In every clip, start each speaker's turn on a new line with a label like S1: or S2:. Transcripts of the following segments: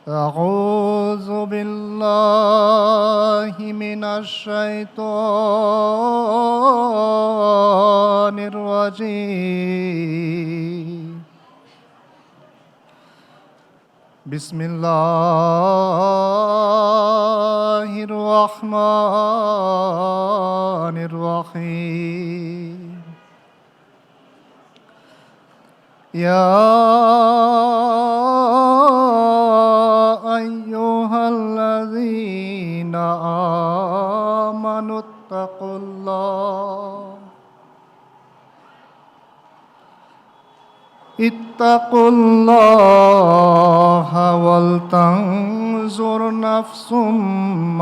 S1: أعوذ بالله من الشيطان الرجيم بسم الله الرحمن الرحيم يا أيها الذين آمنوا اتقوا الله ولتنظر نفس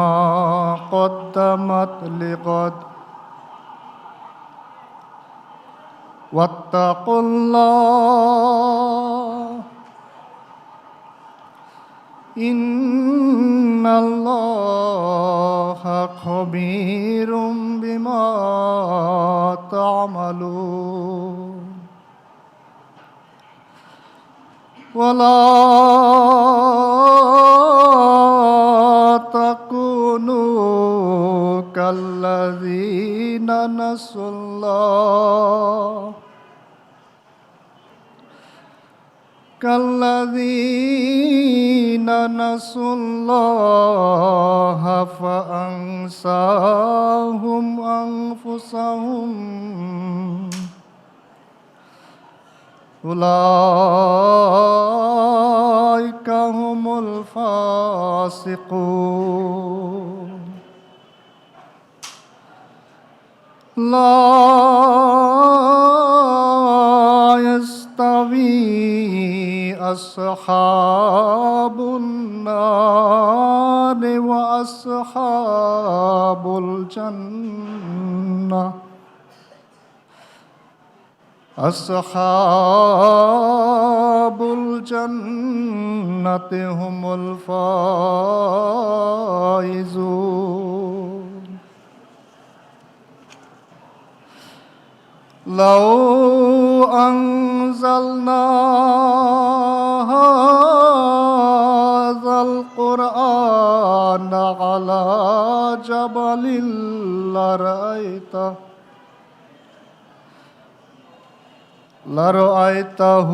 S1: ما قدمت لغد واتقوا الله إن الله خبير بما تعملون ولا تكونوا كالذين نسوا الله فأنساهم أنفسهم أولئك هم الفاسقون لا يستوي أصحاب النار وأصحاب الجنة أصحاب الجنة هم الفائزون لو أنزلنا هذا القرآن على جبل لرأيته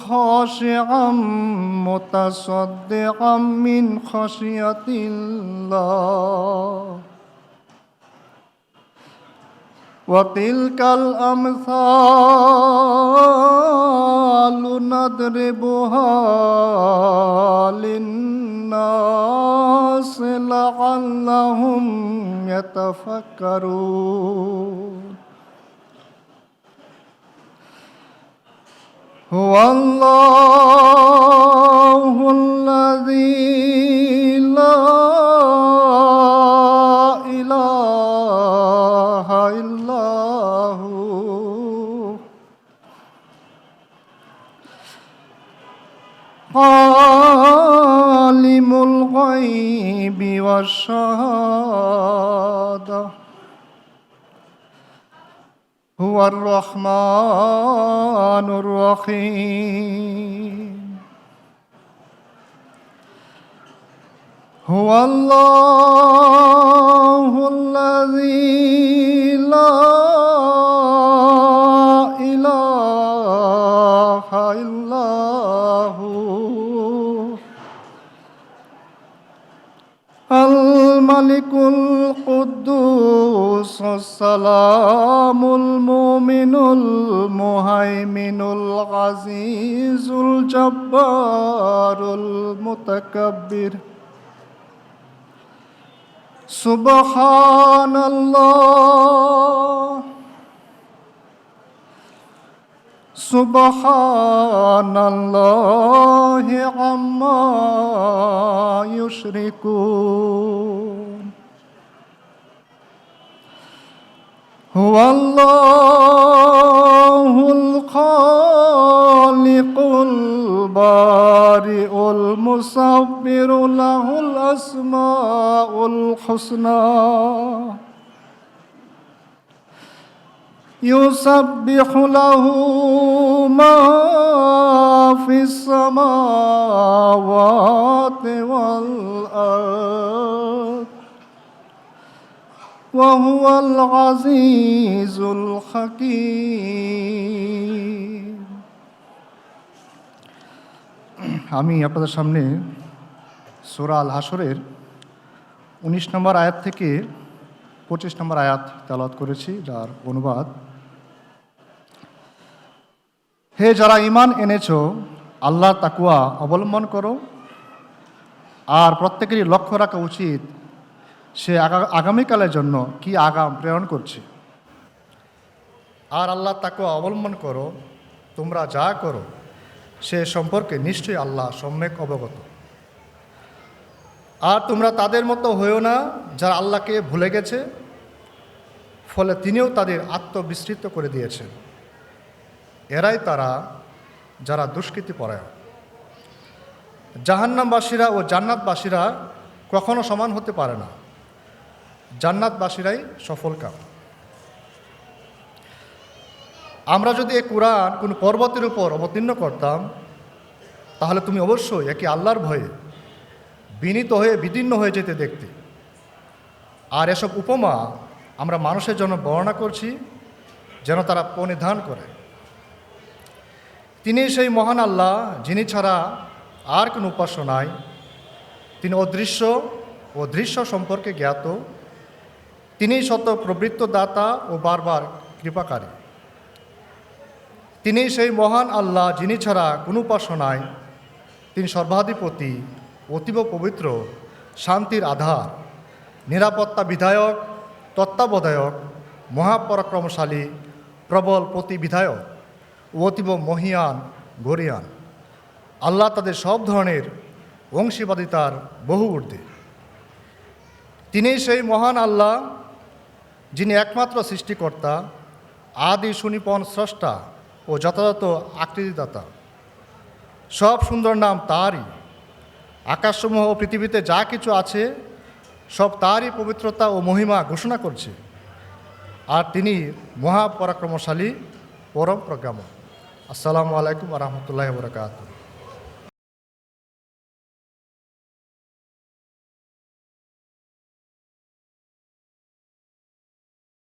S1: خاشعا متصدعا من خشية الله وتلك الأمثال نضربها للناس لعلهم يتفكرون هو الله الذي لا إله إلا هو عالم الغيب والشهادة هو الرحمن الرحيم هو الله الذي لا إله إلا هو الملك القدوس السلام المؤمن المهيمن العزيز الجبار المتكبر سبحان الله عما يشركون هو الله الخالق البارئ المصور له الأسماء الحسنى يسبح له ما في السماوات والأرض وهو العزيز الحكيم। আমি আপনাদের সামনে সূরা আল হাশরের 19 নম্বর আয়াত থেকে 25 নম্বর আয়াত তেলাওয়াত করেছি, যার অনুবাদ: হে যারা ঈমান এনেছো, আল্লাহর তাকওয়া অবলম্বন করো, আর প্রত্যেকেরই লক্ষ্য রাখা উচিত সে আগামীকালের জন্য কি আগাম প্রেরণ করছে। আর আল্লাহর তাকওয়া অবলম্বন করো, তোমরা যা করো সে সম্পর্কে নিশ্চয়ই আল্লাহ সম্যক অবগত। আর তোমরা তাদের মতো হয়েও না যারা আল্লাহকে ভুলে গেছে, ফলে তিনিও তাদের আত্মবিস্মৃত করে দিয়েছেন। এরাই তারা যারা দুষ্কৃতি পরায়ণ। জাহান্নামবাসীরা ও জান্নাতবাসীরা কখনো সমান হতে পারে না, জান্নাতবাসীরাই সফলকাম। আমরা যদি এই কুরআন কোনো পর্বতের উপর অবতীর্ণ করতাম, তাহলে তুমি অবশ্যই একে আল্লাহর ভয়ে বিনীত হয়ে বিদীর্ণ হয়ে যেতে দেখতে। আর এসব উপমা আমরা মানুষের জন্য বর্ণনা করছি যেন তারা পরিধান করে। তিনি সেই মহান আল্লাহ যিনি ছাড়া আর কোনো উপাস্য নাই। তিনি অদৃশ্য ও দৃশ্য সম্পর্কে জ্ঞাত। তিনি শত প্রবৃত্ত দাতা ও বারবার কৃপাকারী। তিনি সেই মহান আল্লাহ যিনি ছাড়া কোনো উপাস্য নাই। তিনি সর্বাধিপতি, অতীব পবিত্র, শান্তির আধার, নিরাপত্তা বিধায়ক, তত্ত্বাবধায়ক, মহাপরাক্রমশালী, প্রবল প্রতিবিধায়ক ও অতীব মহিয়ান গরিয়ান। আল্লাহ তাদের সব ধরনের অংশীবাদিতার বহু ঊর্ধ্বে। তিনি সেই মহান আল্লাহ যিনি একমাত্র সৃষ্টিকর্তা, আদি সুনিপন স্রষ্টা ও যথাযথ আকৃতিদাতা। সব সুন্দর নাম তারই। আকাশসমূহ ও পৃথিবীতে যা কিছু আছে সব তারই পবিত্রতা ও মহিমা ঘোষণা করছে। আর তিনি মহাপরাক্রমশালী, পরম প্রজ্ঞাময়। আসসালামু আলাইকুম ওয়া রাহমাতুল্লাহি ওয়া বারাকাতুহু।